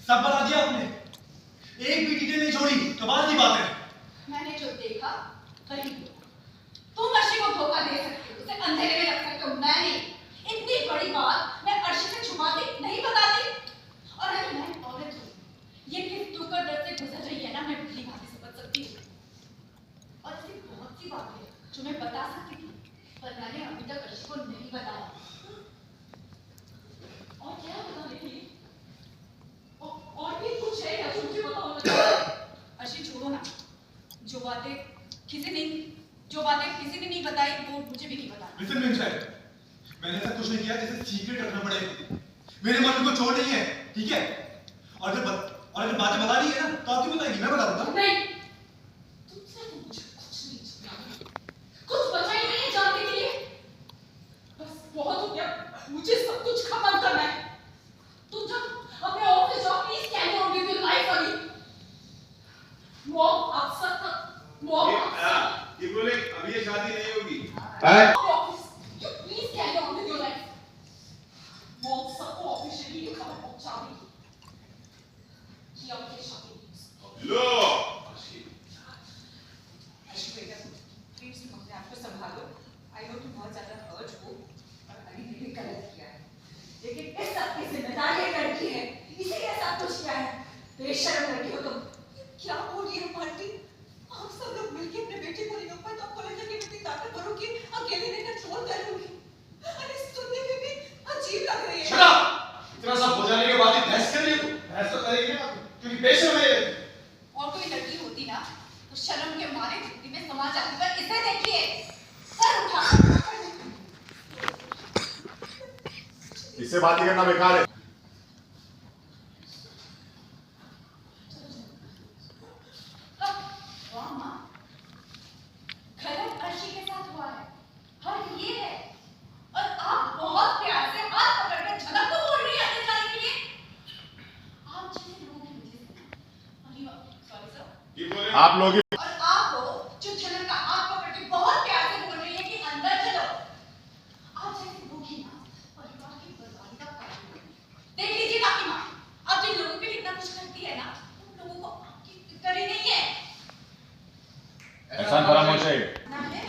सब बता दिया आपने, एक भी डिटेल नहीं छोड़ी। कमाल की बात है। मैंने जो देखा वही तुम अर्शी को धोखा दे सकते हो, उसे अंधेरे में रख सकते हो, मैं नहीं। इतनी बड़ी बात मैं अर्शी से छुपाती नहीं, बताती। और अगर मैं औरत हूँ, ये किस दुख और दर्द से गुजर रही है ना, मैं भली भांति समझ सकती हूँ। और ऐसी बहुत सी बातें जो मैं बता सकती थी, पर मैंने अभी तक अर्शी को नहीं बताया। और क्या बता रही? और भी कुछ है क्या जो मुझे बताओ? अर्शी छोड़ो ना, जो बातें किसी ने नहीं बताई वो मुझे भी नहीं पता। लिसन मिंच है, मैंने ऐसा कुछ नहीं किया जिसे सीक्रेट रखना पड़े। मेरे मन में कोई चोट नहीं है, ठीक है? और अगर बातें बता रही है ना तो आप क्यों बताएगी? मैं बता दूंगा। नहीं, तुमसे तो मुझे कुछ नहीं चाहिए, कुछ बचा ही नहीं है जानने के लिए। बस बहुत हो गया, मुझे सब कुछ खत्म करना है। तुम जब अपने ऑफिस जाओ, please carry on with your life अभी। मॉम आप सब ये बोले अभी ये शादी नहीं होगी। Office you please carry on with your life. Mom सबको ऑफिशियली ये खबर पहुंचा देगी कि अब ये शादी लो प्लीज तुम अपने आप को संभालो। आई नो तुम बहुत ज्यादा हर्ट हो और अली ने भी गलत किया है, लेकिन इस सब की जिम्मेदारी एक लड़की है, इसीलिए सब कुछ किया है। बेशर्म लड़की हो तुम। क्या बोल रही हो आंटी? आप सब लोग मिलके अपने बेटे को नहीं पाए तो आपको लगा कि इतनी ताकत भरोगी, अकेले ने कंट्रोल कर लूंगी। अरे सुनने में भी अजीब लग रही है। Shut up! इतना सब हो जाने के बाद ही बहस कर रही है तू? बहस तो करेगी ना, क्योंकि बेशर्म है। और कोई लड़की होती ना तो शर्म के मारे धरती में समा जाती, पर इसे देखिए, सर उठा। इससे बात करना बेकार है। गलत अर्शी के साथ हुआ है, हर ये है, और आप बहुत प्यार से हाथ पकड़कर झलक को बोल रही है आगे जाने के लिए। आप जैसे लोगों की वजह से ना, सॉरी सर, ये बोले आप लोग और आप हो जो झलक का हाथ पकड़ के बहुत प्यार से बोल रही है कि अंदर चलो। आप जैसे लोग ही ना परिवार की बर्बादी का कारण बने। देख लीजिए काकी माँ, अब जिन लोगों के लिए इतना कुछ करती है ना, उन लोगों को आपकी फिक्र ही नहीं है। एहसान फरामोश है। ना है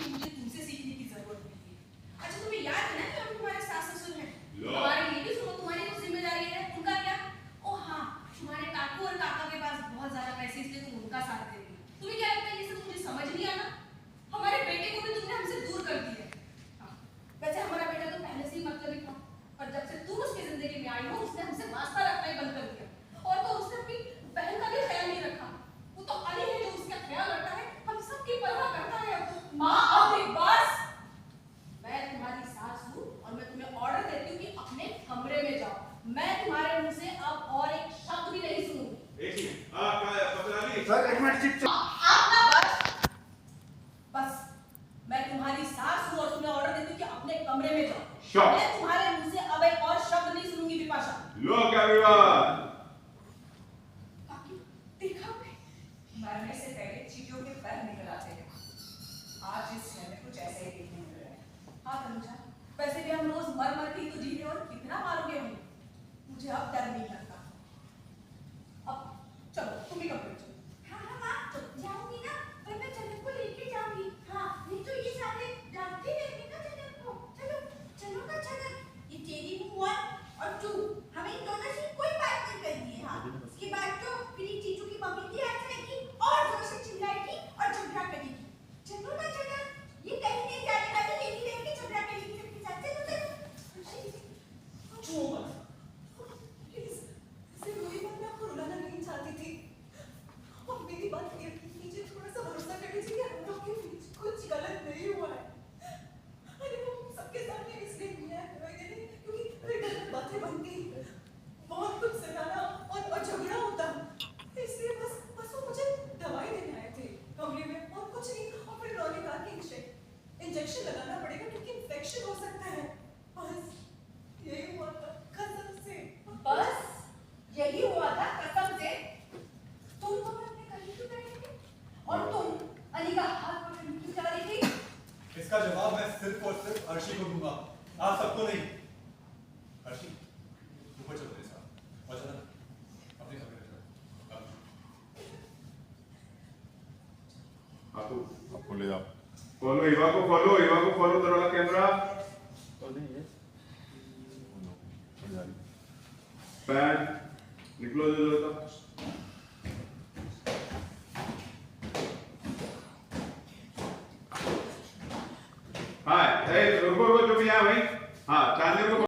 मुझे तुमसे सीखने की जरूरत नहीं है। अच्छा तुम्हें याद है ना कि हम तुम्हारे सास ससुर हैं? हमारे लिए भी सुनो, तुम्हारी कुछ जिम्मेदारी है, उनका क्या? ओ हाँ, तुम्हारे काकू और काका के पास बहुत ज्यादा पैसे, इसलिए तुम उनका साथ दे रही हो। तुम्हें क्या लगता है ये सब मुझे समझ नहीं आना? हमारे बेटे को भी तुमने हमसे दूर कर दिया है। हाँ, वैसे हमारा बेटा तो पहले से ही मतलबी था, पर जब से तुम उसकी जिंदगी में आई हो उसने हमसे वास्ता रखना ही बंद कर दिया। और तो उसने अपनी बहन का भी ख्याल नहीं रखा। वो तो अली है जो उसका ख्याल रखता है, हम सबकी परवाह करता है। माँ अब एक बस, मैं तुम्हारी सास हूँ और मैं तुम्हें ऑर्डर देती हूँ कि अपने कमरे में जाओ। मैं तुम्हारे मुंह से अब और एक शब्द भी नहीं सुनूंगी। एक मिनट, आप पकड़ा ली सर एक मिनट चिप आप ना बस मैं तुम्हारी सास हूँ और तुम्हें ऑर्डर देती हूँ कि अपने कमरे में जाओ। मैं तुम्हारे मुंह से अब एक और शब्द नहीं सुनूंगी विपाशा। लो क्या विवाद। मरने से पहले चीटियों के पैर निकल आते हैं। आज इस समय कुछ ऐसे ही देखने मिल रहा है। हाँ तनुजा, वैसे भी हम रोज मर मर के तो जी रहे और कितना मारोगे हमें? मुझे अब डर नहीं लगता। अब चलो तुम ही कपड़े चलो। हाँ हाँ माँ जाऊंगी ना, पर मैं जन्नत को लेके जाऊंगी। हाँ नहीं तो ये सारे जानते रहेंगे ना जन्नत को। चलो चलो ना जन्नत, ये तेरी मुँह और तू हमें इन दोनों से कोई बात नहीं करनी है। हाँ उसके बाद तो मेरी चीचू की मम्मी की हाथ रहेगी और जोर से चिल्लाएगी और झगड़ा करेगी। चलो ना जन्नत, ये कहीं नहीं जाने वाली, यही रहेगी झगड़ा करेगी सबके साथ। चलो चलो प्लीज, इसे रोई मत, मैं आपको रुलाना नहीं चाहती थी। और मेरी बात क्लियर कीजिए, थोड़ा सा भरोसा कर लीजिए, हम लोग के बीच कुछ गलत नहीं हुआ है। अरे वो सबके सामने इसलिए किया है क्योंकि फिर गलत बातें बनती, बहुत कुछ सताना और झगड़ा होता, इसलिए बस वो मुझे दवाई देने आए थे कमरे में और कुछ नहीं। और फिर उन्होंने कहा कि इंजेक्शन लगाना पड़ेगा क्योंकि इन्फेक्शन हो सकता है। बस यही हुआ था कसम से। बस यही हुआ था कसम से। तुम तो अपने करीब क्यों बैठे थे और तुम अली का हाथ पकड़ने क्यों जा रही थी? इसका जवाब मैं सिर्फ और सिर्फ अर्शी को दूंगा, आप सबको नहीं। अर्शी ऊपर चलो मेरे साथ। और चलो आपको आपको ले जाओ। फॉलो इवा को फॉलो करो वाला कैमरा पैन निकलो जो था हाँ रुको जो भी है वही हाँ चांदनी को